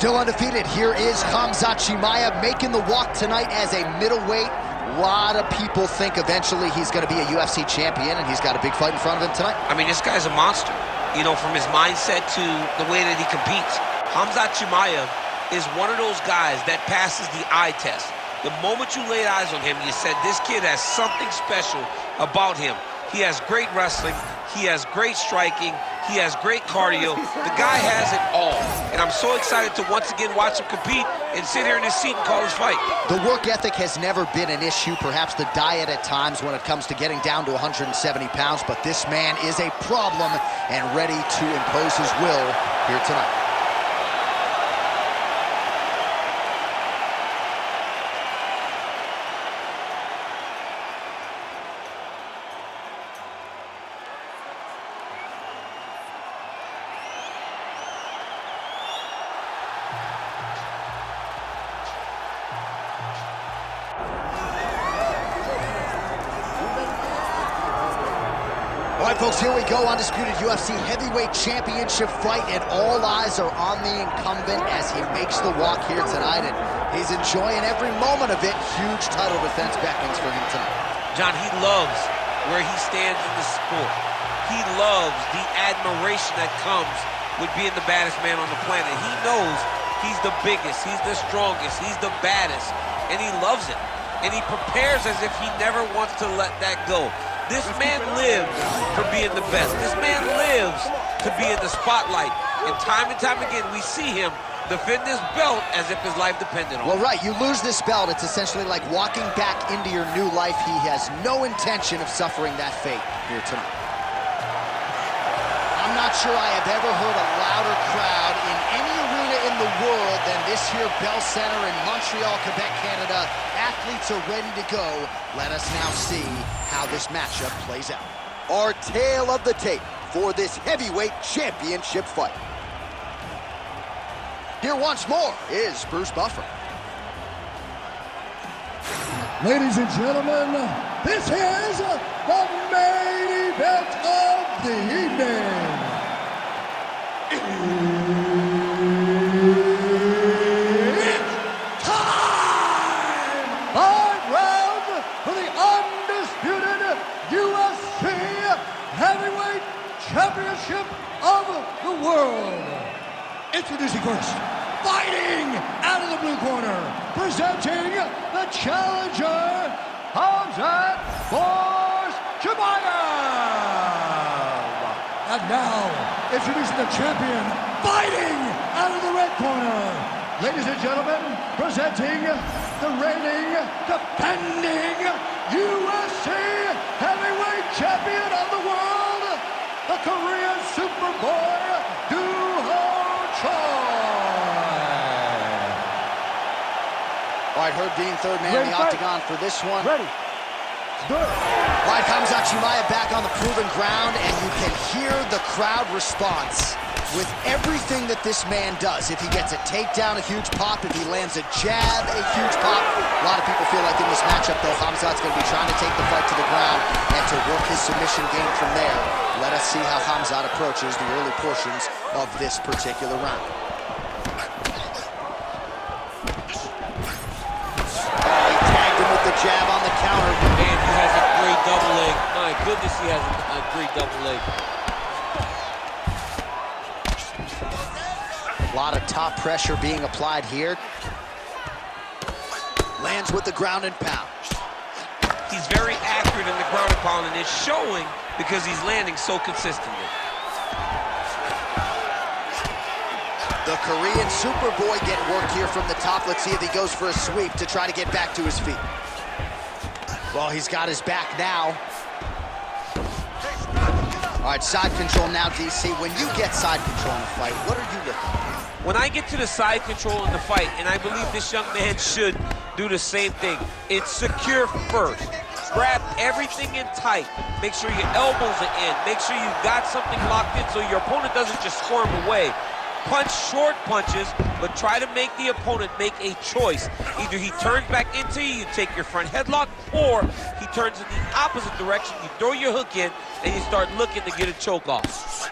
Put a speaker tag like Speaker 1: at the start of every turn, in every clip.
Speaker 1: Still undefeated, here is Khamzat Chimaev making the walk tonight as a middleweight. A lot of people think eventually he's going to be a UFC champion, and he's got a big fight in front of him tonight.
Speaker 2: I mean, this guy's a monster. You know, from his mindset to the way that he competes. Khamzat Chimaev is one of those guys that passes the eye test. The moment you laid eyes on him, you said, this kid has something special about him. He has great wrestling, he has great striking, he has great cardio. The guy has it all. And I'm so excited to once again watch him compete and sit here in his seat and call his fight.
Speaker 1: The work ethic has never been an issue, perhaps the diet at times when it comes to getting down to 170 pounds, but this man is a problem and ready to impose his will here tonight. All right, folks, here we go. Undisputed UFC heavyweight championship fight, and all eyes are on the incumbent as he makes the walk here tonight, and he's enjoying every moment of it. Huge title defense beckons for him tonight.
Speaker 2: John, he loves where he stands in the sport. He loves the admiration that comes with being the baddest man on the planet. He knows he's the biggest, he's the strongest, he's the baddest, and he loves it. And he prepares as if he never wants to let that go. This man lives for being the best. This man lives to be in the spotlight. And time again, we see him defend this belt as if his life depended on it.
Speaker 1: Well, right, you lose this belt, it's essentially like walking back into your new life. He has no intention of suffering that fate here tonight. I'm not sure I have ever heard a louder crowd in any arena in the world than this here Bell Center in Montreal, Quebec, Canada. Athletes are ready to go. Let us now see how this matchup plays out. Our tale of the tape for this heavyweight championship fight. Here once more is Bruce Buffer.
Speaker 3: Ladies and gentlemen, this is the main event of the evening. It's time! 5 rounds for the undisputed UFC Heavyweight Championship of the world. Introducing first, fighting out of the blue corner, presenting the challenger, Khamzat Chimaev. And now, introducing the champion, fighting out of the red corner. Ladies and gentlemen, presenting the reigning, defending UFC Heavyweight Champion of the world, the Korean Superboy,
Speaker 1: All right, Herb Dean, third man in the octagon for this one.
Speaker 3: Ready. Good.
Speaker 1: All right, Khamzat Chimaev back on the proven ground, and you can hear the crowd response with everything that this man does. If he gets a takedown, a huge pop. If he lands a jab, a huge pop. A lot of people feel like in this matchup, though, Khamzat's going to be trying to take the fight to the ground and to work his submission game from there. Let us see how Khamzat approaches the early portions of this particular round. Jab on the counter.
Speaker 2: Man, he has a great double leg. My goodness, he has a great double leg.
Speaker 1: A lot of top pressure being applied here. Lands with the ground and pound.
Speaker 2: He's very accurate in the ground and pound, and it's showing because he's landing so consistently.
Speaker 1: The Korean Superboy getting worked here from the top. Let's see if he goes for a sweep to try to get back to his feet. Well, he's got his back now. All right, side control now, DC. When you get side control in the fight, what are you looking for?
Speaker 2: When I get to the side control in the fight, and I believe this young man should do the same thing, it's secure first. Grab everything in tight. Make sure your elbows are in. Make sure you got something locked in so your opponent doesn't just squirm away. Punch short punches, but try to make the opponent make a choice. Either he turns back into you, you take your front headlock, or he turns in the opposite direction, you throw your hook in, and you start looking to get a choke off.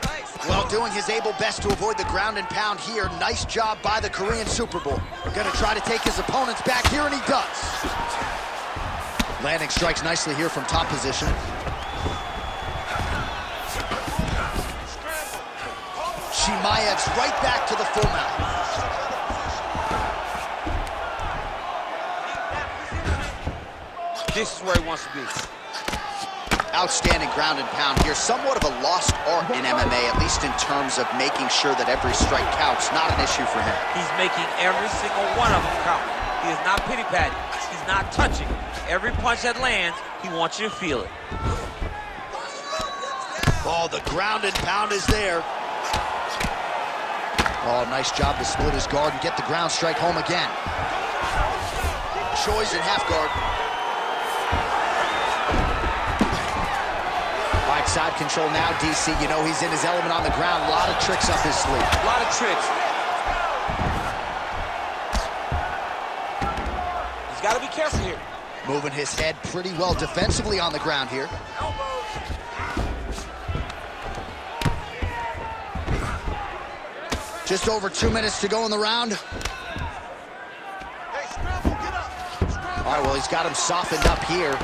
Speaker 1: Well, doing his able best to avoid the ground and pound here. Nice job by the Korean Super Bowl. Gonna try to take his opponents back here, and he does. Landing strikes nicely here from top position. Chimaev's right back to the full mount.
Speaker 2: This is where he wants to be.
Speaker 1: Outstanding ground and pound here. Somewhat of a lost art in MMA, at least in terms of making sure that every strike counts. Not an issue for him.
Speaker 2: He's making every single one of them count. He is not pity-patting. He's not touching. Every punch that lands, he wants you to feel it.
Speaker 1: Oh, the ground and pound is there. Oh, nice job to split his guard and get the ground strike home again. Choi's in half guard. Right side control now, DC. You know he's in his element on the ground. A lot of tricks up his sleeve.
Speaker 2: A lot of tricks. He's got to be careful here.
Speaker 1: Moving his head pretty well defensively on the ground here. Just over 2 minutes to go in the round. All right, well, he's got him softened up here.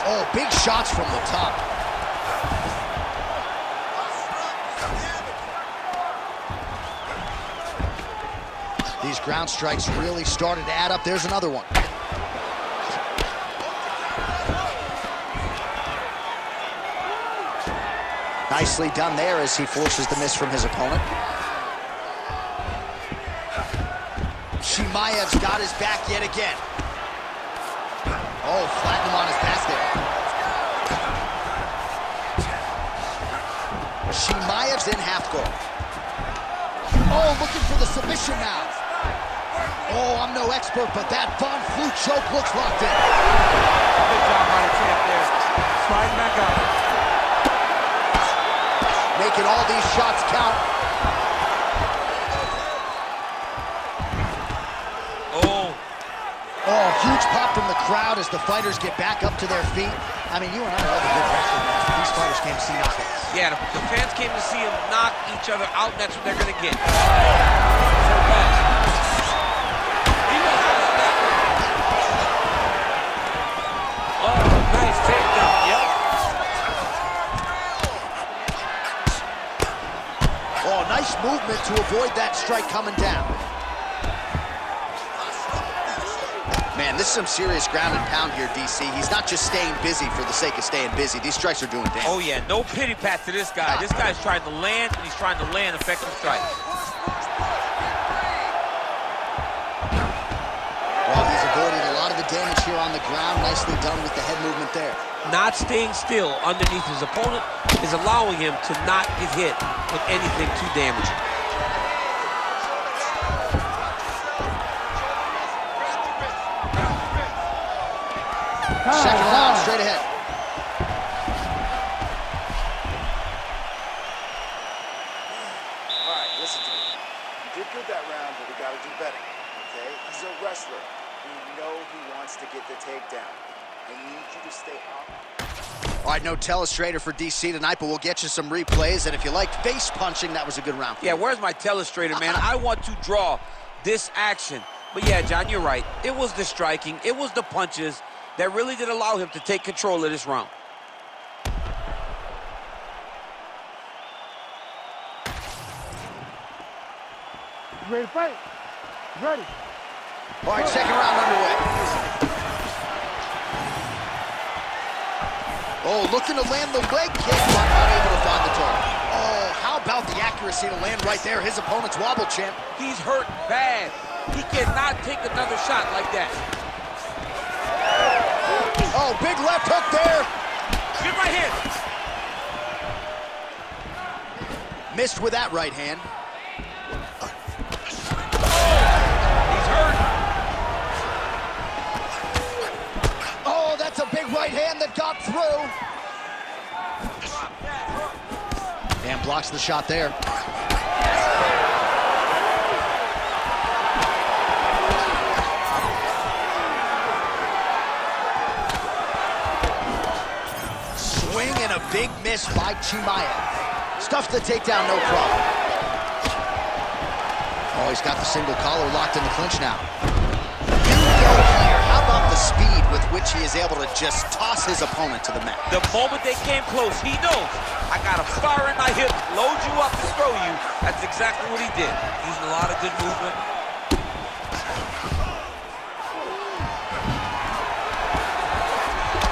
Speaker 1: Oh, big shots from the top. These ground strikes really started to add up. There's another one. Nicely done there as he forces the miss from his opponent. Chimaev's got his back yet again. Oh, flattened him on his back there. Chimaev's in half guard. Oh, looking for the submission now. Oh, I'm no expert, but that Von Flue choke looks locked in.
Speaker 2: Good job by the champ there. Sliding back up.
Speaker 1: Making all these shots count. Oh, huge pop from the crowd as the fighters get back up to their feet. I mean, you and I love a good wrestling match, but these fighters came to see knockouts.
Speaker 2: Yeah, the fans came to see them knock each other out, and that's what they're going to get. So bad. Oh, nice takedown. Yep.
Speaker 1: Oh, nice movement to avoid that strike coming down. Man, this is some serious ground and pound here, DC. He's not just staying busy for the sake of staying busy. These strikes are doing damage.
Speaker 2: Oh, yeah, no pity pat to this guy. This guy's trying to land, and he's trying to land effective strikes.
Speaker 1: Well, he's avoided a lot of the damage here on the ground. Nicely done with the head movement there.
Speaker 2: Not staying still underneath his opponent is allowing him to not get hit with anything too damaging.
Speaker 1: Second round, straight ahead.
Speaker 4: All right, listen to me. You did good that round, but we got to do better, okay? He's a wrestler. We know he wants to get the takedown. I need you to stay up.
Speaker 1: All right, no telestrator for DC tonight, but we'll get you some replays. And if you like face punching, that was a good round.
Speaker 2: Yeah, where's my telestrator, man? I want to draw this action. But yeah, John, you're right. It was the striking, it was the punches that really did allow him to take control of this round.
Speaker 3: You ready to fight? Ready.
Speaker 1: All right, second round underway. Oh, looking to land the leg kick, but unable to find the target. Oh, how about the accuracy to land right there? His opponent's wobble champ.
Speaker 2: He's hurt bad. He cannot take another shot like that.
Speaker 1: Oh, big left hook there.
Speaker 2: Good right hand.
Speaker 1: Missed with that right hand.
Speaker 2: He's hurt.
Speaker 1: Oh, that's a big right hand that got through. And blocks the shot there. swing and a big miss by Chimayev. Stuffs the takedown, no problem. Oh, he's got the single collar locked in the clinch now. You go here. How about the speed with which he is able to just toss his opponent to the mat?
Speaker 2: The moment they came close, he knows, I got a fire in my hip, load you up and throw you. That's exactly what he did. Using a lot of good movement.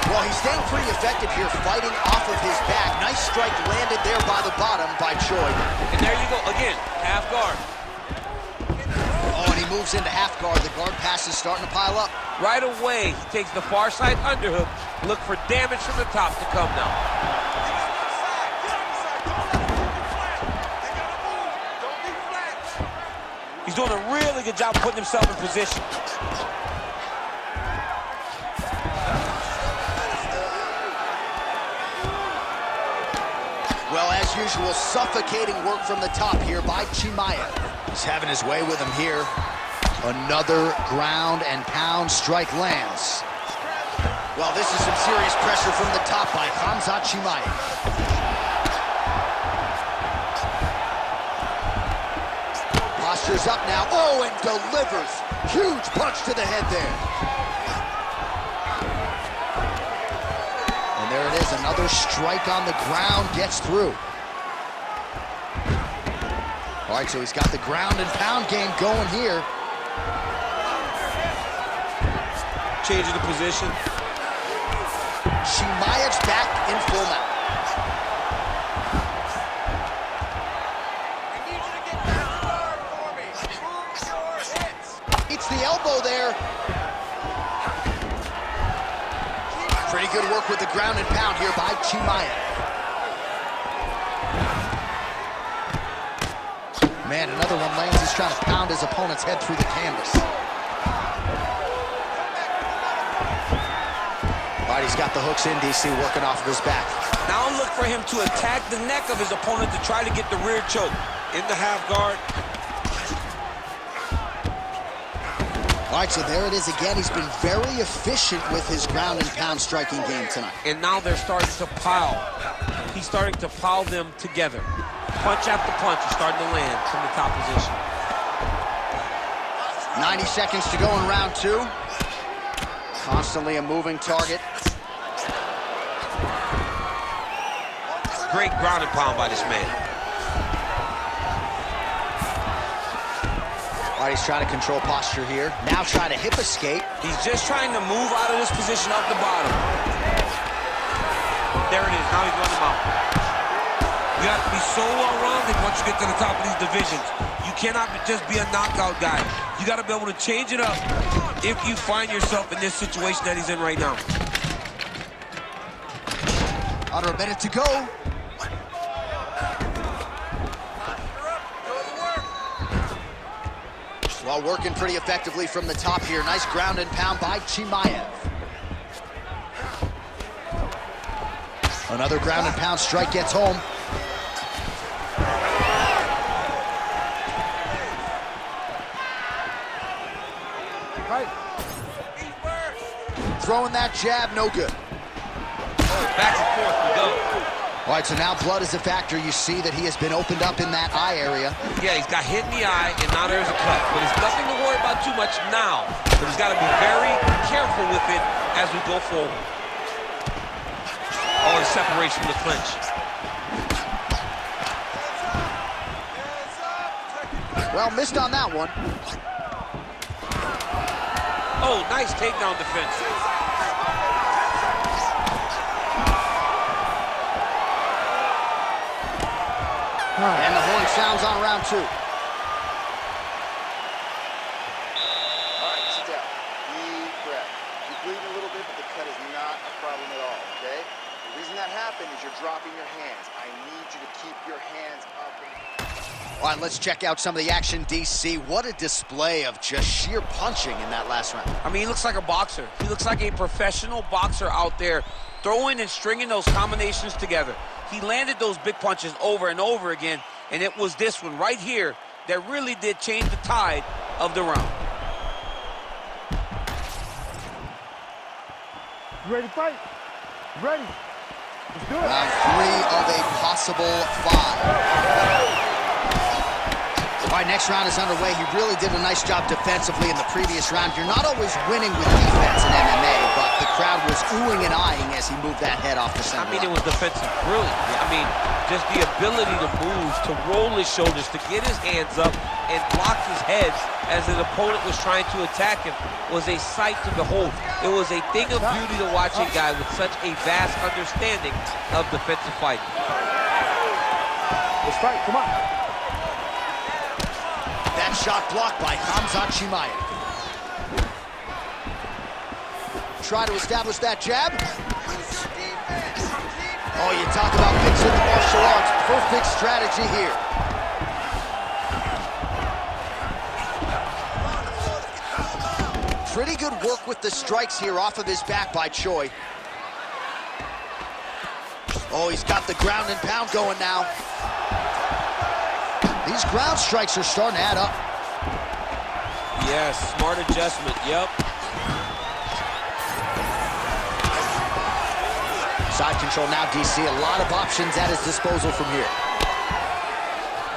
Speaker 1: Well, he's staying pretty effective here, fighting off of his back. Nice strike landed there by the bottom by Choi.
Speaker 2: And there you go, again, half guard.
Speaker 1: Oh, and he moves into half guard. The guard pass is starting to pile up.
Speaker 2: Right away, he takes the far side underhook. Look for damage from the top to come now. He's doing a really good job of putting himself in position.
Speaker 1: Well, as usual, suffocating work from the top here by Chimayev. He's having his way with him here. Another ground and pound strike lands. Well, this is some serious pressure from the top by Khamzat Chimayev. Posture's up now. Oh, and delivers. Huge punch to the head there. And there it is, another strike on the ground gets through. All right, so he's got the ground and pound game going here.
Speaker 2: Changing the position.
Speaker 1: Chimayev's back in full mount.
Speaker 4: I need you to get back guard for me. Move your hips.
Speaker 1: It's the elbow there. Pretty good work with the ground and pound here by Chimayev. Man, another one lands. He's trying to pound his opponent's head through the canvas. All right, he's got the hooks in, DC, working off of his back.
Speaker 2: Now look for him to attack the neck of his opponent to try to get the rear choke. In the half guard.
Speaker 1: All right, so there it is again. He's been very efficient with his ground and pound striking game tonight.
Speaker 2: And now they're starting to pile. He's starting to pile them together. Punch after punch is starting to land from the top position.
Speaker 1: 90 seconds to go in round two. Constantly a moving target.
Speaker 2: Great ground and pound by this man.
Speaker 1: All right, he's trying to control posture here. Now trying to hip escape.
Speaker 2: He's just trying to move out of this position up the bottom. There it is. Now he's running him out. You have to be so well-rounded once you get to the top of these divisions. You cannot just be a knockout guy. You got to be able to change it up if you find yourself in this situation that he's in right now.
Speaker 1: Under a minute to go. Well, working pretty effectively from the top here. Nice ground and pound by Chimayev. Another ground and pound strike gets home.
Speaker 3: Right.
Speaker 1: Throwing that jab, no good.
Speaker 2: Back and forth we go.
Speaker 1: All right, so now blood is a factor. You see that he has been opened up in that eye area.
Speaker 2: Yeah, he's got hit in the eye, and now there's a cut. But it's nothing to worry about too much now. But he's got to be very careful with it as we go forward. Oh, the separation from the clinch.
Speaker 1: Well, missed on that one.
Speaker 2: Oh, nice takedown defense.
Speaker 1: And the horn sounds on round two.
Speaker 4: All right, sit down. Deep breath. You're bleeding a little bit, but the cut is not a problem at all, okay? The reason that happened is you're dropping your hands. I need you to keep your hands up.
Speaker 1: All right, let's check out some of the action, DC. What a display of just sheer punching in that last round.
Speaker 2: I mean, he looks like a boxer. He looks like a professional boxer out there, throwing and stringing those combinations together. He landed those big punches over and over again, and it was this one right here that really did change the tide of the round.
Speaker 3: You ready to fight? Ready.
Speaker 1: Round 3 of a possible 5. All right, next round is underway. He really did a nice job defensively in the previous round. You're not always winning with defense in MMA, but the crowd was oohing and eyeing as he moved that head off the center.
Speaker 2: I mean, it was defensive brilliant. I mean, just the ability to move, to roll his shoulders, to get his hands up and block his heads as an opponent was trying to attack him was a sight to behold. It was a thing of beauty to watch a guy with such a vast understanding of defensive fighting.
Speaker 3: Let's fight, come on.
Speaker 1: That shot blocked by Chimayev. Try to establish that jab. Oh, you talk about mixing the martial arts. Perfect strategy here. Pretty good work with the strikes here off of his back by Choi. Oh, he's got the ground and pound going now. These ground strikes are starting to add up.
Speaker 2: Yes, smart adjustment, yep.
Speaker 1: Side control now, DC. A lot of options at his disposal from here.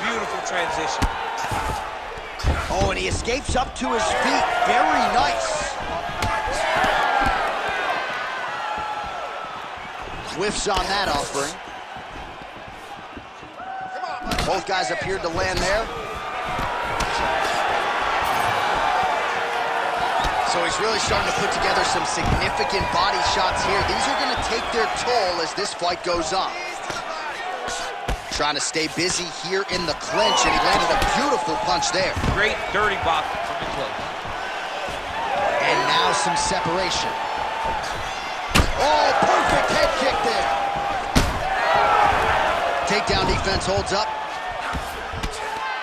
Speaker 2: Beautiful transition.
Speaker 1: Oh, and he escapes up to his feet. Very nice. Whiffs on that offering. Both guys appeared to land there. So he's really starting to put together some significant body shots here. These are going to take their toll as this fight goes on. Trying to stay busy here in the clinch, and he landed a beautiful punch there.
Speaker 2: Great dirty box from the close.
Speaker 1: And now some separation. Oh, perfect head kick there. Takedown defense holds up.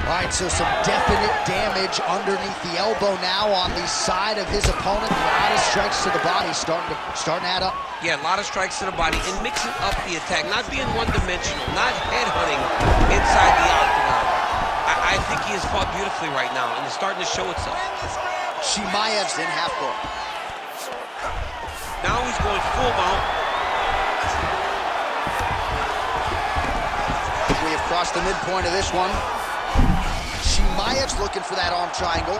Speaker 1: All right, so some definite damage underneath the elbow now on the side of his opponent. A lot of strikes to the body starting to add up.
Speaker 2: Yeah, a lot of strikes to the body and mixing up the attack, not being one-dimensional, not headhunting inside the octagon. I think he has fought beautifully right now, and it's starting to show itself.
Speaker 1: Chimaev's in half guard.
Speaker 2: Now he's going full mount.
Speaker 1: We have crossed the midpoint of this one. Chimaev's looking for that arm triangle.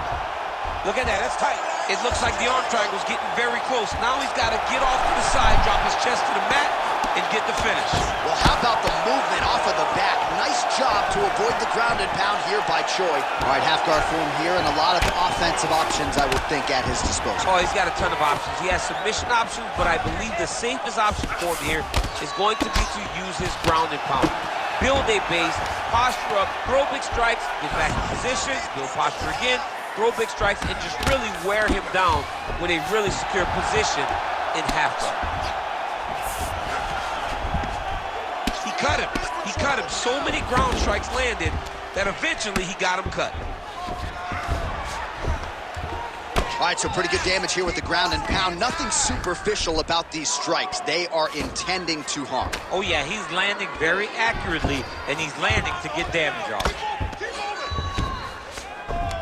Speaker 2: Look at that, that's tight. It looks like the arm triangle's getting very close. Now he's got to get off to the side, drop his chest to the mat, and get the finish.
Speaker 1: Well, how about the movement off of the back? Nice job to avoid the ground and pound here by Choi. All right, half guard form here, and a lot of offensive options, I would think, at his disposal.
Speaker 2: Oh, he's got a ton of options. He has submission options, but I believe the safest option for him here is going to be to use his ground and pound. Build a base, posture up, throw big strikes, get back in position, build posture again, throw big strikes, and just really wear him down with a really secure position in half guard. He cut him. He cut him. So many ground strikes landed that eventually he got him cut.
Speaker 1: All right, so pretty good damage here with the ground and pound. Nothing superficial about these strikes. They are intending to harm.
Speaker 2: Oh, yeah, he's landing very accurately, and he's landing to get damage off.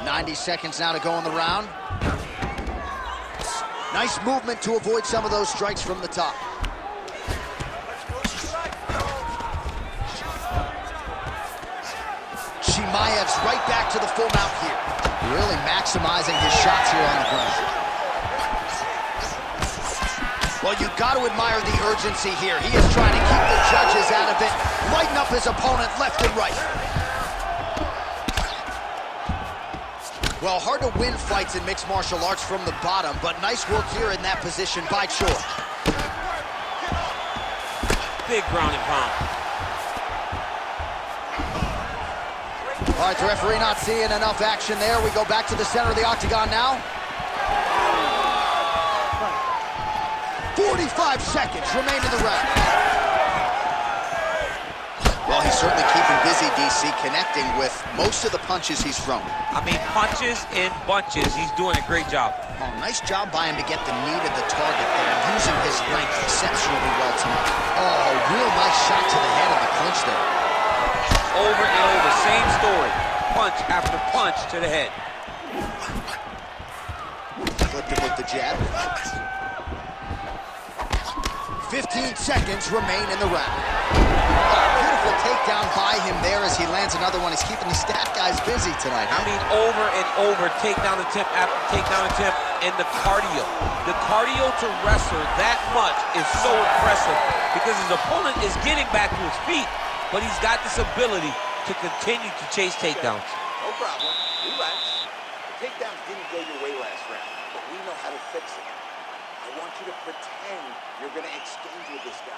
Speaker 1: 90 seconds now to go in the round. Nice movement to avoid some of those strikes from the top. Chimaev's right back to the full mount here. Really maximizing his shots here on the ground. Well, you've got to admire the urgency here. He is trying to keep the judges out of it, lighten up his opponent left and right. Well, hard to win fights in mixed martial arts from the bottom, but nice work here in that position by Choi.
Speaker 2: Big ground and pound.
Speaker 1: All right, the referee not seeing enough action there. We go back to the center of the octagon now. 45 seconds remain in the round. Well, he's certainly keeping busy, DC, connecting with most of the punches he's thrown.
Speaker 2: I mean, punches in bunches. He's doing a great job.
Speaker 1: Oh, nice job by him to get the knee to the target there, using his length exceptionally well tonight. Oh, a real nice shot to the head of the clinch there.
Speaker 2: Over and over, same story. Punch after punch to the head.
Speaker 1: Flipped him with the jab. 15 seconds remain in the round. Beautiful takedown by him there as he lands another one. He's keeping the stat guys busy tonight.
Speaker 2: I mean, over and over, takedown attempt after takedown attempt, and the cardio. The cardio to wrestle that much is so impressive because his opponent is getting back to his feet, but he's got this ability to continue to chase takedowns.
Speaker 4: No problem. Relax. The takedowns didn't go your way last round, but we know how to fix it. I want you to pretend you're going to exchange with this guy.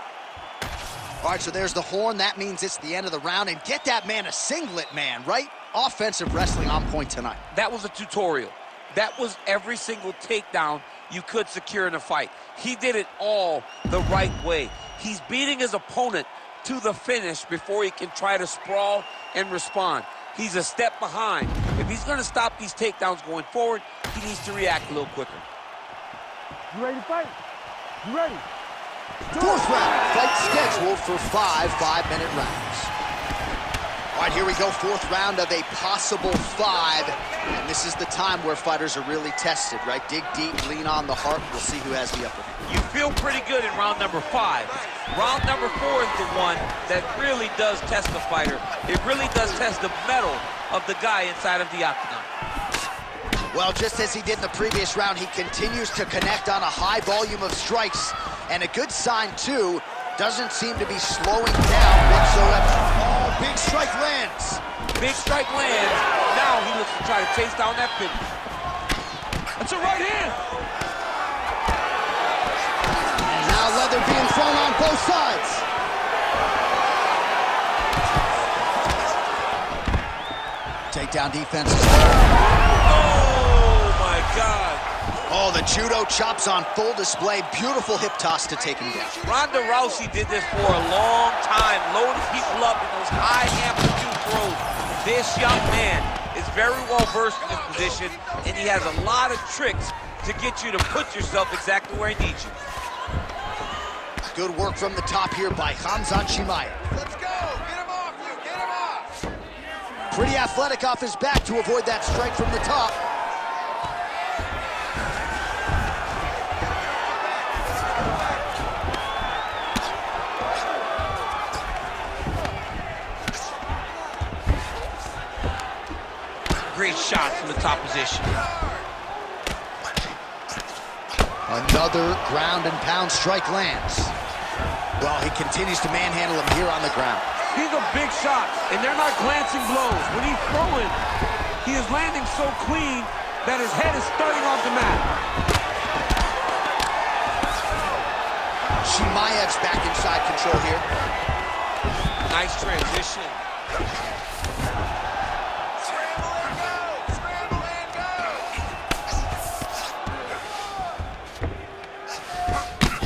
Speaker 1: All right, so there's the horn. That means it's the end of the round. And get that man a singlet, man, right? Offensive wrestling on point tonight.
Speaker 2: That was a tutorial. That was every single takedown you could secure in a fight. He did it all the right way. He's beating his opponent to the finish before he can try to sprawl and respond. He's a step behind. If he's going to stop these takedowns going forward, he needs to react a little quicker.
Speaker 3: You ready to fight? You ready?
Speaker 1: Fourth round, fight scheduled for 5 5-minute rounds. All right, here we go, fourth round of a possible 5. And this is the time where fighters are really tested, right? Dig deep, lean on the heart. We'll see who has the upper hand.
Speaker 2: You feel pretty good in round number 5. Round number 4 is the one that really does test the fighter. It really does test the mettle of the guy inside of the octagon.
Speaker 1: Well, just as he did in the previous round, he continues to connect on a high volume of strikes. And a good sign, too, doesn't seem to be slowing down whatsoever. Oh, big strike lands.
Speaker 2: Big strike lands. Now he looks to try to chase down that finish. That's a right hand.
Speaker 1: And now leather being thrown on both sides. Takedown defense.
Speaker 2: Oh, my God.
Speaker 1: Oh, the judo chops on full display. Beautiful hip toss to take him down.
Speaker 2: Ronda Rousey did this for a long time, loading people up in those high amplitude throws. This young man is very well versed in this position, and he has a lot of tricks to get you to put yourself exactly where he needs you.
Speaker 1: Good work from the top here by Khamzat Chimaev.
Speaker 4: Let's go! Get him off you! Get him off!
Speaker 1: Pretty athletic off his back to avoid that strike from the top.
Speaker 2: Great shot from the top position.
Speaker 1: Another ground and pound strike lands. Well, he continues to manhandle him here on the ground.
Speaker 2: These are big shots, and they're not glancing blows. When he's throwing, he is landing so clean that his head is starting off the mat.
Speaker 1: Chimaev's back inside control here.
Speaker 2: Nice transition.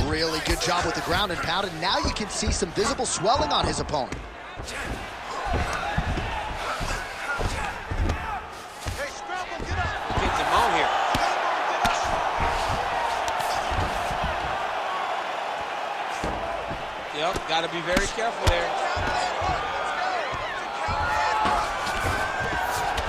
Speaker 1: Really good job with the ground and pound, and now you can see some visible swelling on his opponent.
Speaker 4: Hey, Scrabble, get up!
Speaker 2: Get him out here. Yep, got to be very careful there.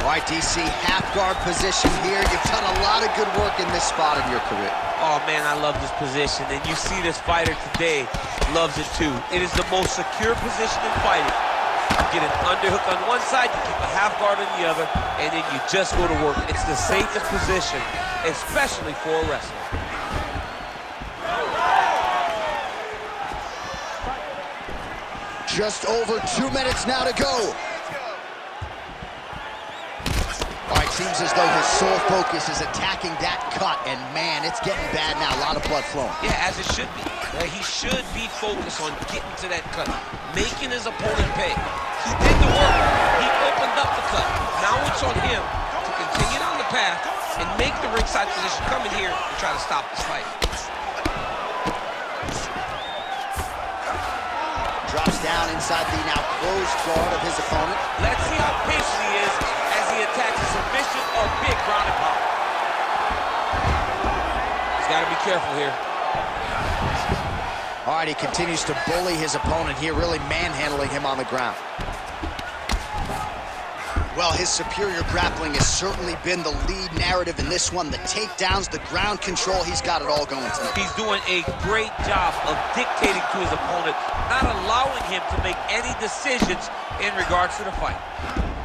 Speaker 1: All right, DC, half guard position here. You've done a lot of good work in this spot in your career.
Speaker 2: Oh, man, I love this position, and you see this fighter today loves it, too. It is the most secure position in fighting. You get an underhook on one side, you keep a half guard on the other, and then you just go to work. It's the safest position, especially for a wrestler.
Speaker 1: Just over 2 minutes now to go. All right, seems as though his sole focus is attacking that cut, and man, it's getting bad now. A lot of blood flowing.
Speaker 2: Yeah, as it should be. He should be focused on getting to that cut, making his opponent pay. He did the work. He opened up the cut. Now it's on him to continue down the path and make the ringside position come in here and try to stop this fight.
Speaker 1: Drops down inside the now closed guard of his opponent.
Speaker 2: Let's see how patient he is as he attacks a submission or big ground and pound. He's got to be careful here.
Speaker 1: All right, he continues to bully his opponent here, really manhandling him on the ground. Well, his superior grappling has certainly been the lead narrative in this one. The takedowns, the ground control, he's got it all going tonight.
Speaker 2: He's doing a great job of dictating to his opponent, not allowing him to make any decisions in regards to the fight.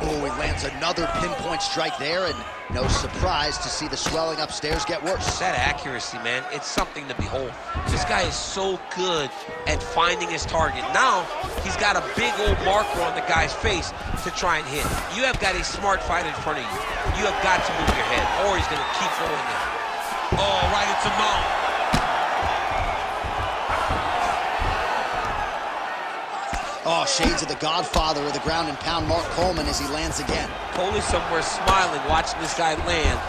Speaker 1: Oh, he lands another pinpoint strike there, and no surprise to see the swelling upstairs get worse.
Speaker 2: That accuracy, man, it's something to behold. This guy is so good at finding his target. Now, he's got a big old marker on the guy's face to try and hit. You have got a smart fight in front of you. You have got to move your head, or he's going to keep going there. Oh, right into mount.
Speaker 1: Oh, shades of the godfather of the ground and pound, Mark Coleman, as he lands again.
Speaker 2: Coley somewhere smiling, watching this guy land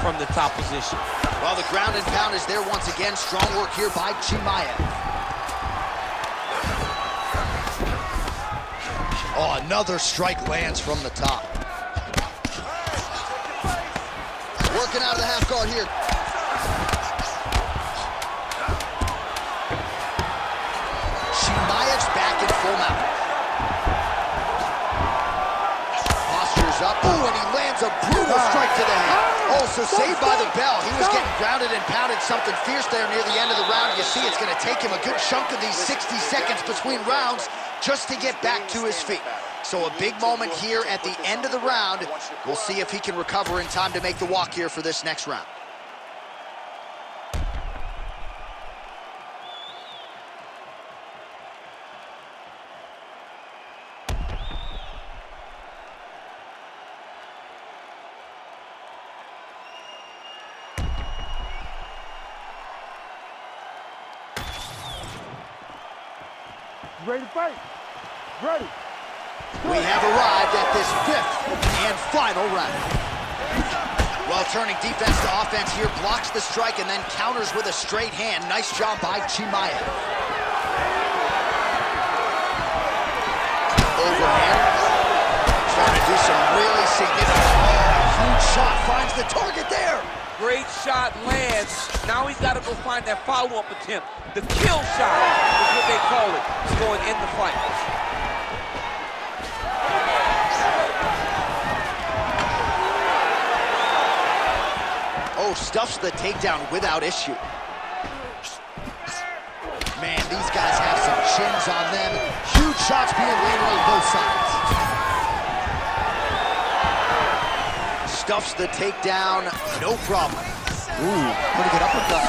Speaker 2: from the top position.
Speaker 1: Well, the ground and pound is there once again. Strong work here by Chimayev. Oh, another strike lands from the top. Working out of the half guard here. Chimaev's back in full mount. Postures up. Ooh, and he lands a brutal strike to the head. Oh, so saved by the bell. He was getting grounded and pounded something fierce there near the end of the round. You see, it's going to take him a good chunk of these 60 seconds between rounds just to get back to his feet. So a big moment here at the end of the round. We'll see if he can recover in time to make the walk here for this next round.
Speaker 3: Ready to fight? Ready.
Speaker 1: We have arrived at this fifth and final round. Well, turning defense to offense here, blocks the strike and then counters with a straight hand. Nice job by Chimayev. Overhand. Trying to do some really significant. Oh, huge shot finds the target there.
Speaker 2: Great shot lands. Now he's got to go find that follow-up attempt. The kill shot is what they call it. It's going in the fight.
Speaker 1: Oh, stuffs the takedown without issue. Man, these guys have some chins on them. Huge shots being landed on both sides. Stuffs the takedown, no problem. Ooh, pretty good uppercut.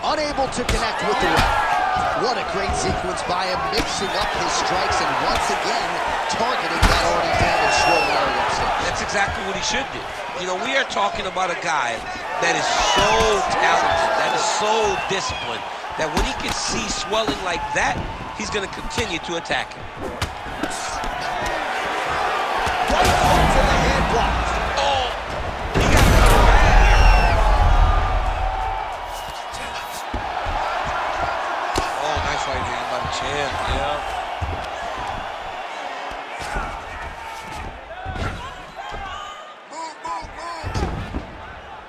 Speaker 1: Unable to connect with the right. What a great sequence by him, mixing up his strikes and once again targeting that already damaged swollen area upstairs.
Speaker 2: That's exactly what he should do. You know, we are talking about a guy that is so talented, that is so disciplined, that when he can see swelling like that, he's going to continue to attack him.
Speaker 1: Right hook to the hand block.
Speaker 2: Oh, he got it bad here. Oh, nice right hand by the chin, yeah.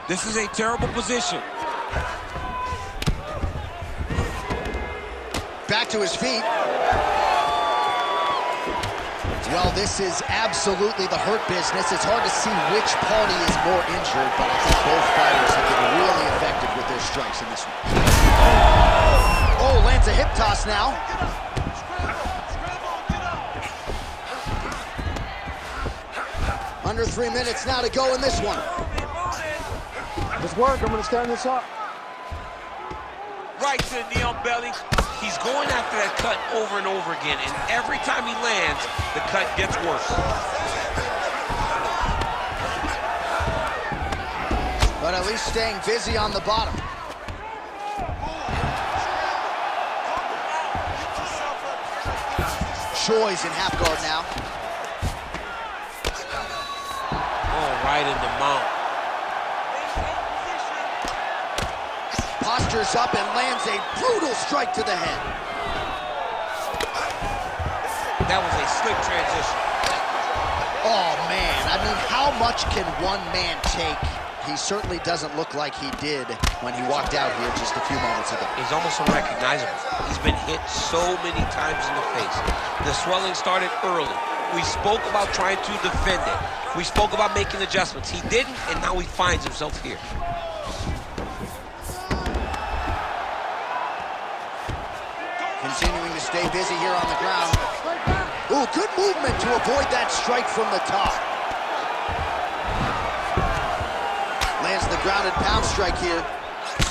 Speaker 2: This is a terrible position.
Speaker 1: Back to his feet. Well, this is absolutely the hurt business. It's hard to see which party is more injured, but I think both fighters have been really effective with their strikes in this one. Oh, lands a hip toss now. Under 3 minutes now to go in this one.
Speaker 3: Let's work. I'm going to stand this up.
Speaker 2: Right to the knee on belly. He's going after that cut over and over again, and every time he lands, the cut gets worse.
Speaker 1: But at least staying busy on the bottom. Choi's in half guard now.
Speaker 2: Oh, right in the mount.
Speaker 1: Postures up and lands a brutal strike to the head.
Speaker 2: That was a slick transition.
Speaker 1: Oh, man. I mean, how much can one man take he certainly doesn't look like he did when he walked out here just a few moments ago.
Speaker 2: He's almost unrecognizable. He's been hit so many times in the face. The swelling started early. We spoke about trying to defend it. We spoke about making adjustments. He didn't, and now he finds himself here.
Speaker 1: Continuing to stay busy here on the ground. Ooh, good movement to avoid that strike from the top. Lands the grounded pound strike here.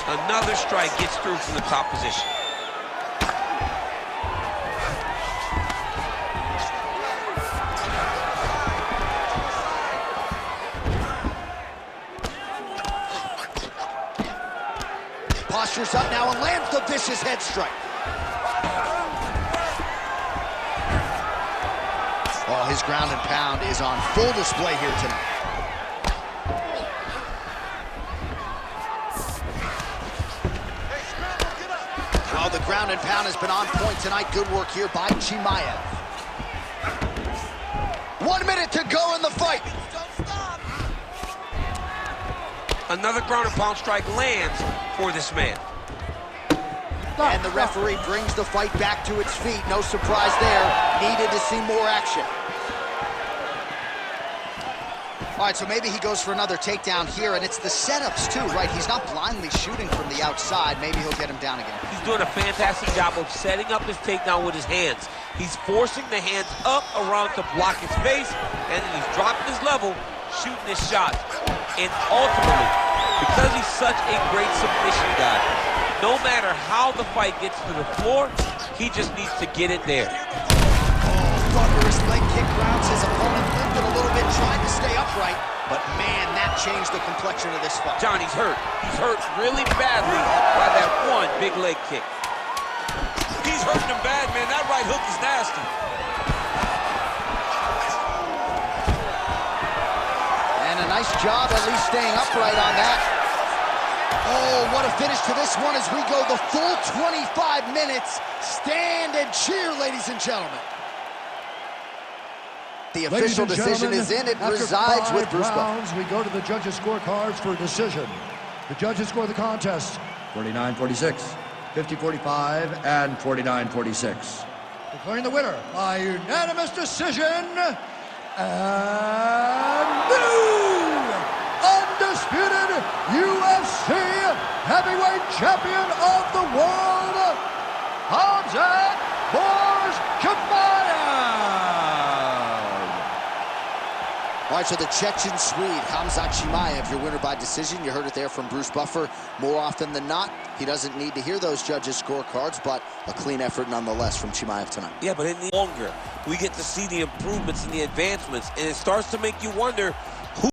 Speaker 2: Another strike gets through from the top position.
Speaker 1: Postures up now and lands the vicious head strike. Oh, his ground and pound is on full display here tonight. Oh, the ground and pound has been on point tonight. Good work here by Chimayev. 1 minute to go in the fight.
Speaker 2: Another ground and pound strike lands for this man.
Speaker 1: And the referee brings the fight back to its feet. No surprise there. Needed to see more action. All right, so maybe he goes for another takedown here, and it's the setups too, right? He's not blindly shooting from the outside. Maybe he'll get him down again.
Speaker 2: He's doing a fantastic job of setting up his takedown with his hands. He's forcing the hands up around to block his face, and then he's dropping his level, shooting his shots. And ultimately, because he's such a great submission guy, no matter how the fight gets to the floor, he just needs to get it there.
Speaker 1: Thunderous leg kick grounds his opponent, limped a little bit, trying to stay upright, but man, that changed the complexion of this fight.
Speaker 2: Johnny's hurt. He's hurt really badly by that one big leg kick. He's hurting him bad, man. That right hook is nasty.
Speaker 1: And a nice job at least staying upright on that. Oh, what a finish to this one as we go the full 25 minutes. Stand and cheer, ladies and gentlemen. The official decision is in. It resides with Bruce Buffer.
Speaker 3: We go to the judges' scorecards for a decision. The judges score the contest 49-46, 50-45, and 49-46. Declaring the winner by unanimous decision, and new undisputed UFC heavyweight champion of the world, Hamzat Chimayev.
Speaker 1: All right, so the Chechen Swede, Hamzat Chimayev, your winner by decision. You heard it there from Bruce Buffer. More often than not, he doesn't need to hear those judges' scorecards, but a clean effort nonetheless from Chimayev tonight.
Speaker 2: Yeah, but in the longer, we get to see the improvements and the advancements, and it starts to make you wonder